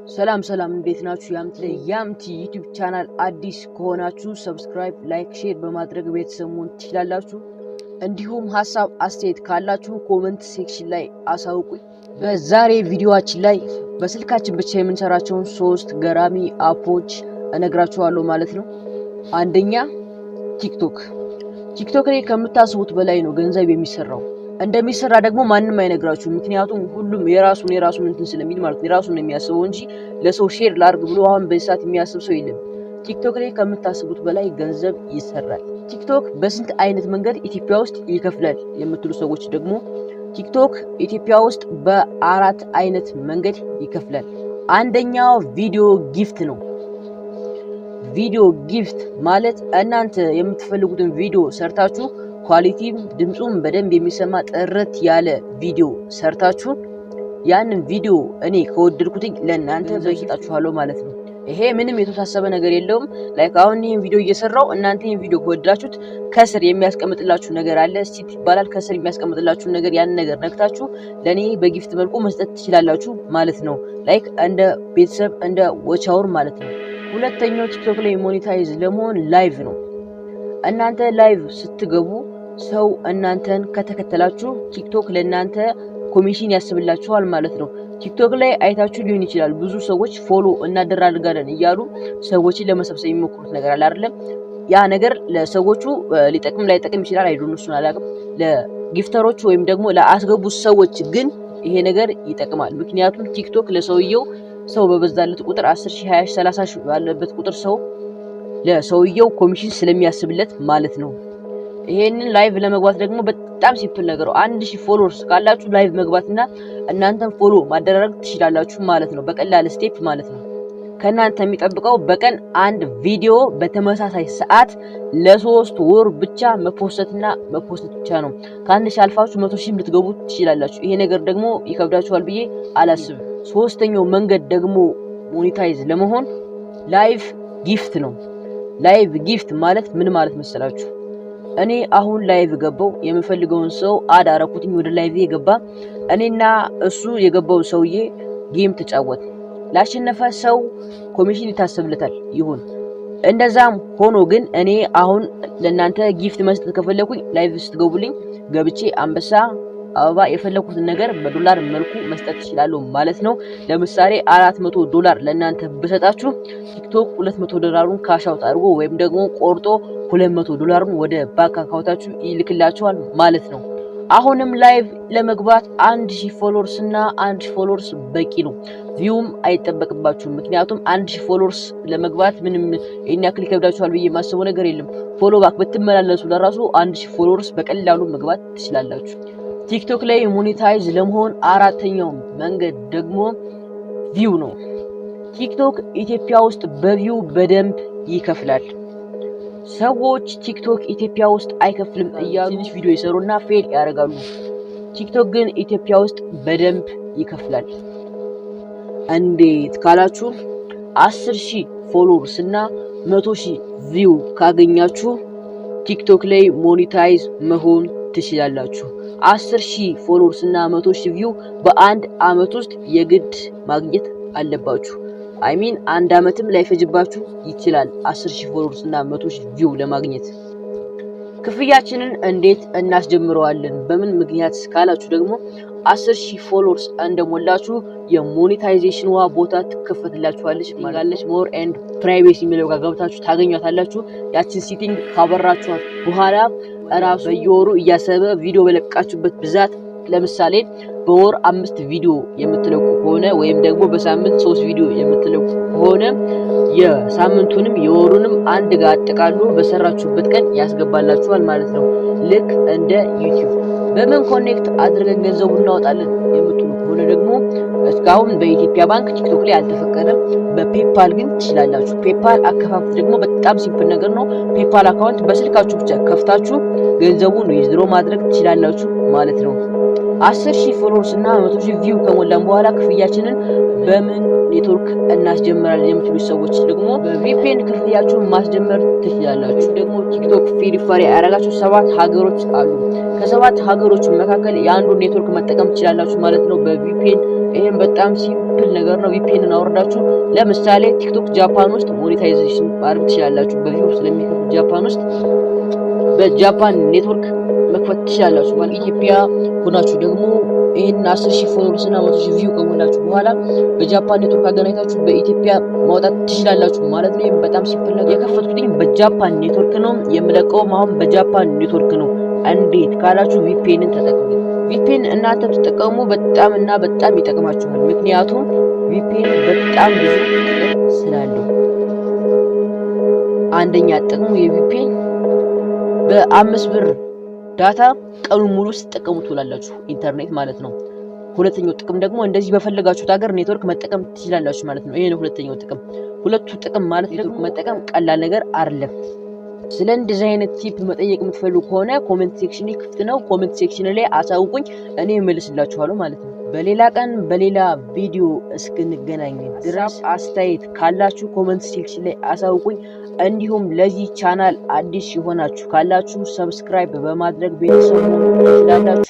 ሰላም እንዴት ናችሁ? ያምቲ ዩቲዩብ ቻናል አዲስ ከሆናችሁ ሰብስክራይብ፣ ላይክ፣ ሼር በማድረግ ቤተሰቡን ትችላላችሁ። እንዲሁም ሐሳብ አስተያየት ካላችሁ ኮሜንት ሴክሽን ላይ አሳውቁኝ። በዛሬ ቪዲዮአችን ላይ በስልካችን ብቻ የምንሰራቸውን 3 ገራሚ አፖች እነግራችኋለሁ ማለት ነው። አንደኛ ቲክቶክ ላይ ከምታስቡት በላይ ነው ገንዘብ የሚሰራው። እንደሚሰራ ደግሞ ማንንም አይነግራችሁ። ምክንያቱም ሁሉም የራሱን እንትን ስለሚል ማለት ነው። የራሱን የሚያስበው እንጂ ለሰው ሼር ላርግ ብሎ አሁን በዚህ ሰዓት የሚያስብ ሰው የለም። ቲክቶክ ላይ ከምታስቡት በላይ ገንዘብ ይሰራል። ቲክቶክ በስንት አይነት መንገድ ኢትዮጵያ ውስጥ ይከፍላል የምትሉ ሰዎች ደግሞ ቲክቶክ ኢትዮጵያ ውስጥ በ4 አይነት መንገድ ይከፍላል። አንደኛው ቪዲዮ ጊፍት ነው። ቪዲዮ ጊፍት ማለት እናንተ የምትፈልጉትን ቪዲዮ ሰርታችሁ ኳሊቲም ድምጹም በደንብ የሚሰማ ጥርት ያለ ቪዲዮ ሰርታችሁ ያንን ቪዲዮ እኔ ከወደድኩትኝ ለእናንተ በይጣችኋለሁ ማለት ነው። ይሄ ምንም የተወሳሰበ ነገር የለውም። ላይክ አሁን ይሄን ቪዲዮ እየሰራው እናንተ ይሄን ቪዲዮ ከወደዳችሁት ከስር የሚያስቀምጥላችሁ ነገር አለ፣ ስቲት ይባላል። ከስር የሚያስቀምጥላችሁ ነገር ያን ነገር ነክታችሁ ለኔ በጊፍት መልኩ መስጠት ትችላላችሁ ማለት ነው። ላይክ እንደ ቤተሰብ እንደ ወቻውር ማለት ነው። ሁለተኛው ቲክቶክ ላይ ሞኔታይዝ ለመሆን ላይቭ ነው። እናንተ ላይቭ ስትገቡ ሰው እናንተን ከተከተላችሁ ቲክቶክ ለእናንተ ኮሚሽን ያስብላችኋል ማለት ነው። ቲክቶክ ላይ አይታችሁ ሊሆን ይችላል ብዙ ሰዎች ፎሎ እናደርጋለን እያሉ ሰዎችን ለመሰብሰብ የሚሞክሩት ነገር አለ አይደለም። ያ ነገር ለሰዎቹ ሊጠቅም ላይጠቅም ይችላል። አይዶን እሱን አላውቅም። ለጊፍተሮቹ ወይም ደግሞ ለአስገቡት ሰዎች ግን ይሄ ነገር ይጠቅማል። ምክንያቱም ቲክቶክ ለሰውየው ሰው በበዛለት ቁጥር 10,000 20,000 30,000 ባለበት ቁጥር ሰው ለሰውየው ኮሚሽን ስለሚያስብለት ማለት ነው። ይሄንን ላይቭ ለመግባት ደግሞ በጣም ሲምፕል ነገር ነው። 1000 ፎሎወርስ ካላችሁ ላይቭ መግባትና እናንተን ፎሎ ማደረግ ትችላላችሁ ማለት ነው። በቀላል ስቴፕ ማለት ነው። ከናንተ የሚጠብቀው በቀን አንድ ቪዲዮ በተመሳሳይ ሰዓት ለ3 ወር ብቻ መፖስት ብቻ ነው። ከ1000 አልፋችሁ 100,000 ልትገቡ ትችላላችሁ። ይሄ ነገር ደግሞ ይከብዳችኋል ብዬ አላስብም። ሶስተኛው መንገድ ደግሞ ሞኔታይዝ ለመሆን ላይቭ ጊፍት ነው። ላይቭ ጊፍት ማለት ምን ማለት መሰላችሁ? እኔ አሁን ላይቭ ገባው የምፈልገውን ሰው አድ አረኩትኝ ወደ ላይቭ የገባ እኔና እሱ የገባው ሰውዬ ጌም ተጫወት። ላሸነፈ ሰው ኮሚሽን ይታሰብለታል ይሁን። እንደዛም ሆኖ ግን እኔ አሁን ለእናንተ ጊፍት መስጠት ከፈለኩኝ ላይቭ ስትገቡልኝ ገብቼ አንበሳ አበባ የፈለኩትን ነገር በዶላር መልኩ መስጠት ይችላል ማለት ነው። ለምሳሌ $400 ለእናንተ በሰጣችሁ ቲክቶክ $200ን ካሽ አውት አድርጎ ወይም ደግሞ ቆርጦ $200ን ወደ ባንክ አካውንታችሁ ይልክላችኋል ማለት ነው። አሁንም ላይቭ ለመግባት 1000 ፎሎወርስ እና 1000 ፎሎወርስ በቂ ነው። ቪውም አይጠበቅባችሁም። ምክንያቱም 1000 ፎሎወርስ ለመግባት ምንም ያክል ይከብዳችኋል ብዬ የማስበው ነገር የለም። ፎሎ ባክ ብትመላለሱ ለራሱ 1000 ፎሎወርስ በቀላሉ መግባት ትችላላችሁ። ቲክቶክ ላይ ሞኔታይዝ ለመሆን አራተኛው መንገድ ደግሞ ቪው ነው። ቲክቶክ ኢትዮጵያ ውስጥ በቪው በደንብ ይከፍላል። ሰዎች ቲክቶክ ኢትዮጵያ ውስጥ አይከፍልም እያሉ ትንሽ ቪዲዮ ይሰሩና ፌል ያደርጋሉ። ቲክቶክ ግን ኢትዮጵያ ውስጥ በደንብ ይከፍላል። እንዴት ካላችሁ 10,000 ፎሎወርስ እና 100,000 ቪው ካገኛችሁ ቲክቶክ ላይ ሞኔታይዝ መሆን ትችላላችሁ። 10,000 ፎሎወርስ እና 100,000 ቪው በአንድ አመት ውስጥ የግድ ማግኘት አለባችሁ። አንድ አመትም ላይፈጅባችሁ ይችላል 10,000 ፎሎወርስ እና 100,000 ቪው ለማግኘት። ክፍያችንን እንዴት እናስጀምረዋለን? በምን ምክንያት ካላችሁ ደግሞ 10,000 ፎሎወርስ እንደሞላችሁ የሞኔታይዜሽን ቦታ ትከፈትላችኋለች ማለት ሞር ኤንድ ፕራይቬሲ የሚለው ጋር ገብታችሁ ታገኛታላችሁ። ያችን ሴቲንግ ካበራችኋት በኋላ ራሱ በየወሩ እያሰበ ቪዲዮ በለቃችሁበት ብዛት ለምሳሌ በወር 5 ቪዲዮ የምትለቁ ከሆነ ወይም ደግሞ በሳምንት 3 ቪዲዮ የምትለቁ ከሆነ የሳምንቱንም የወሩንም አንድ ጋር አጠቃሉ በሰራችሁበት ቀን ያስገባላችኋል ማለት ነው። ልክ እንደ ዩቲዩብ። በምን ኮኔክት አድርገን ገንዘቡን እናወጣለን የምትሉ ከሆነ ደግሞ እስካሁን በኢትዮጵያ ባንክ ቲክቶክ ላይ አልተፈቀደም። በፔፓል ግን ትችላላችሁ። ፔፓል አከፋፈት ደግሞ በጣም ሲምፕል ነገር ነው። ፔፓል አካውንት በስልካችሁ ብቻ ከፍታችሁ ገንዘቡን ዊዝድሮ ማድረግ ትችላላችሁ ማለት ነው። 10,000 ፎሎወርስ እና 100,000 ቪው ከሞላን በኋላ ክፍያችንን በምን ኔትወርክ እናስጀምራለን የምትሉ ሰዎች ደግሞ በቪፒኤን ክፍያችሁን ማስጀመር ትችላላችሁ። ደግሞ ቲክቶክ ቬሪፋይ ያደረጋችሁ 7 ሀገሮች አሉ። ከ7 ሀገሮች መካከል የአንዱን ኔትወርክ መጠቀም ትችላላችሁ ማለት ነው። በቪፒኤን ይሄን በጣም ሲምፕል ነገር ነው። ቪፒኤንን አወርዳችሁ ለምሳሌ ቲክቶክ ጃፓን ውስጥ ሞኔታይዜሽን ማድረግ ትችላላችሁ። በቪው ስለሚከፍት ጃፓን ውስጥ በጃፓን ኔትወርክ መክፈት ትችላላችሁ። ማለት ኢትዮጵያ ሆናችሁ ደግሞ ይሄን 10,000 ፎሎወርስ እና 100,000 ቪው ከሞላችሁ በኋላ በጃፓን ኔትወርክ አገናኝታችሁ በኢትዮጵያ ማውጣት ትችላላችሁ ማለት ነው። በጣም ሲምፕል ነገር። የከፈትኩትኝ በጃፓን ኔትወርክ ነው፣ የምለቀውም አሁን በጃፓን ኔትወርክ ነው። እንዴት ካላችሁ ቪፒኤንን ተጠቅሙ። ቪፒኤን እናንተ ተጠቀሙ፣ በጣም ይጠቅማችኋል። ምክንያቱም ቪፒኤን በጣም ብዙ ጥቅም ስላለው። አንደኛ ጥቅሙ የቪፒኤን በ5 ብር ዳታ ቀኑን ሙሉ ስትጠቀሙ ትውላላችሁ፣ ኢንተርኔት ማለት ነው። ሁለተኛው ጥቅም ደግሞ እንደዚህ በፈለጋችሁት ሀገር ኔትወርክ መጠቀም ትችላላችሁ ማለት ነው። ይሄ ነው ሁለተኛው ጥቅም። ሁለቱ ጥቅም ማለት ኔትወርክ መጠቀም ቀላል ነገር አይደለም። ስለ እንደዚህ አይነት ቲፕ መጠየቅ የምትፈልጉ ከሆነ ኮሜንት ሴክሽን ክፍት ነው። ኮሜንት ሴክሽን ላይ አሳውቁኝ፣ እኔ እመልስላችኋለሁ ማለት ነው። በሌላ ቀን በሌላ ቪዲዮ እስክንገናኝ ድረስ አስተያየት ካላችሁ ኮሜንት ሴክሽን ላይ አሳውቁኝ። እንዲሁም ለዚህ ቻናል አዲስ የሆናችሁ ካላችሁ ሰብስክራይብ በማድረግ ቤተሰብ ትችላላችሁ።